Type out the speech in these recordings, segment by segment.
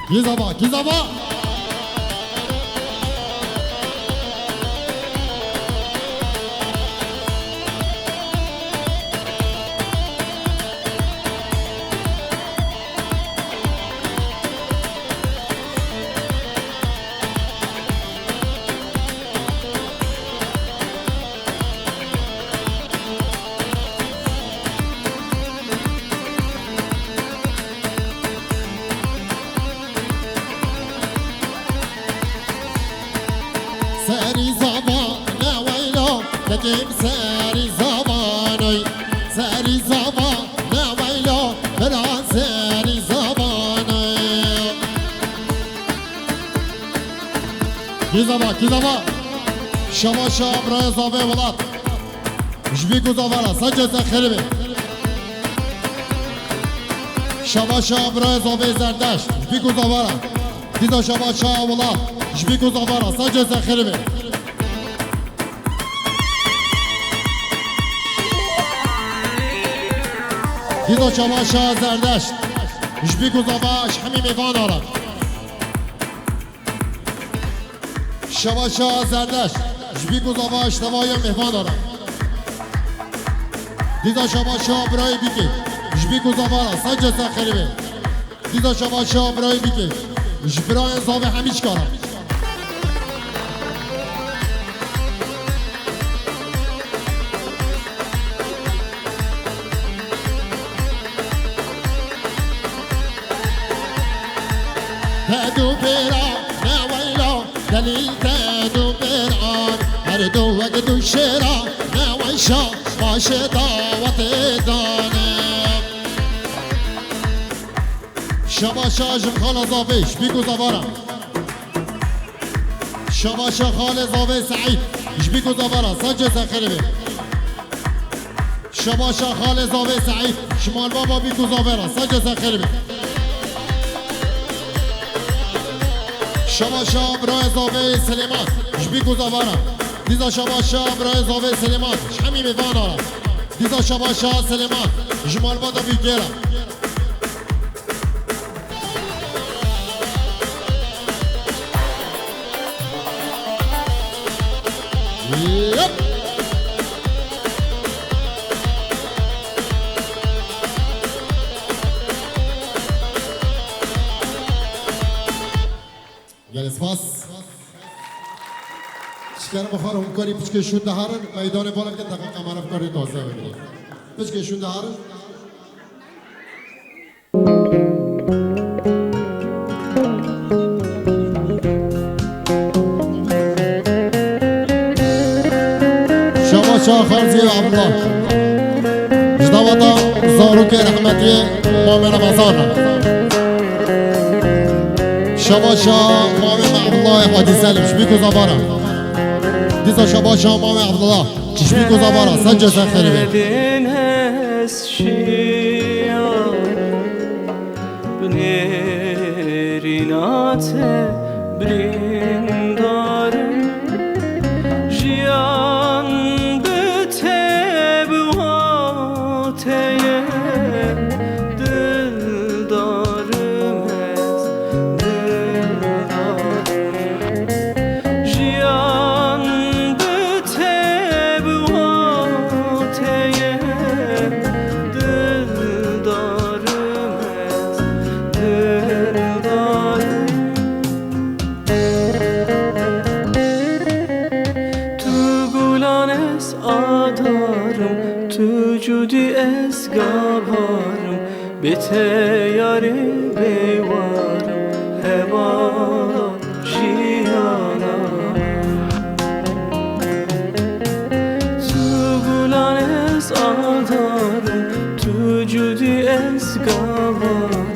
Gizaba, Gizaba. ساري زمان ويلو لكن ساري زماني ساري زمان ويلو بلا ساري زماني كيزابا كيزابا شما شام زاوي ولات جبيكو زافالا سجل خربي شما شام زاوي زرداش جبيكو زافالا كيزا شما شام ولات جبيكو زافالا سجل خربي كيزا شما شام زرداش جبيكو زافاش حمي ميفان آرا شما شام زرداش جبيكو زافاش نوايا ميفان آرا كيزا شما شام براي بيكي جبيكو زافالا سجل خربي كيزا شما شام براي بيكي جبراي زاوي حميش كارا تدو بيرا ناويلو دليل تدو بيران هردو وقدو شيرا ناويشا ماشي دعوة داني شباشا جمخال زافيش بيكو زفارا شباشا خال زافي سعيد جبيكو زفارا سجل سخربي شباشا خال زافي سعيد شمال بابا بيكو زفارا سجل سخربي شباشا برای زاوی سلیمان جبیکو زوارا دیزا شباشا برای زاوی سلیمان شمی میوان آرا دیزا شباشا سلیمان جمال بادا بیگیرا گل اسپاس شکر بخار همکاری پچکشون دهارن میدان بالا که دقیقا قمرف کاری تازه بگیرید پچکشون دهارن شما شاه خارزی و عبدالله جدواتا زاروک رحمتی مامن رمضان شباشا مامي عبد الله حاجي سالم شبيكو زبارة ديزا شباشا مامي عبد الله شبيكو زبارة سجل سخربي بتیاری بیوارم هوا جیانم تو گلان از آدارم تو جودی از گوارم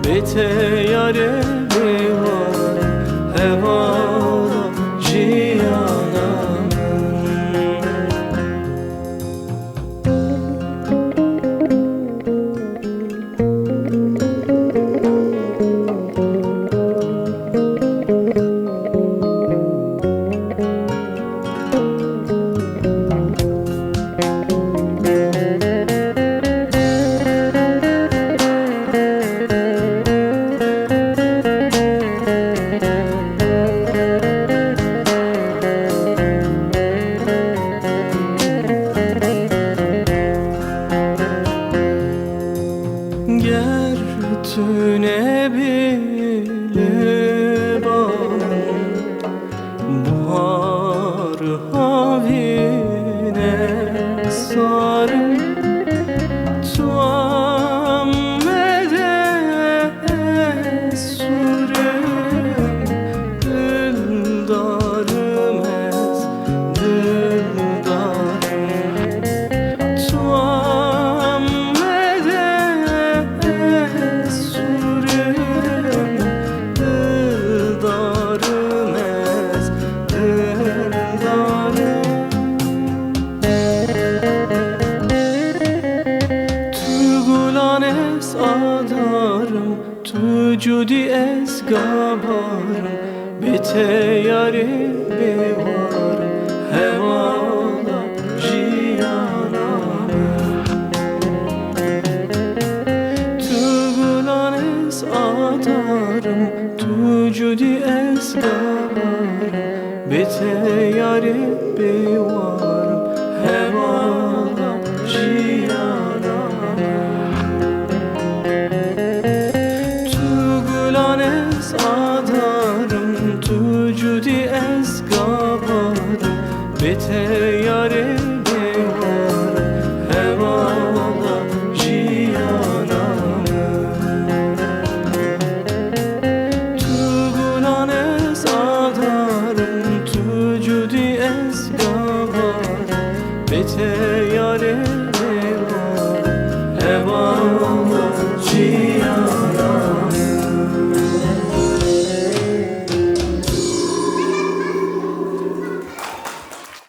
بتیاری بیوارم هوا جیانم tüne biliban Buhar havine sarı Tuam mede sürüm Dıldarım ez dıldarım Tuam mede sürüm Dıldarım ez dıldarım es adarım Tücudi es gabarım Bete yari bevarım Hevala jiyanamım Tügulan es adarım Tücudi es gabarım Bete yari bevarım Hevala jiyanamım adarım Tücudi es gabarım Bete yare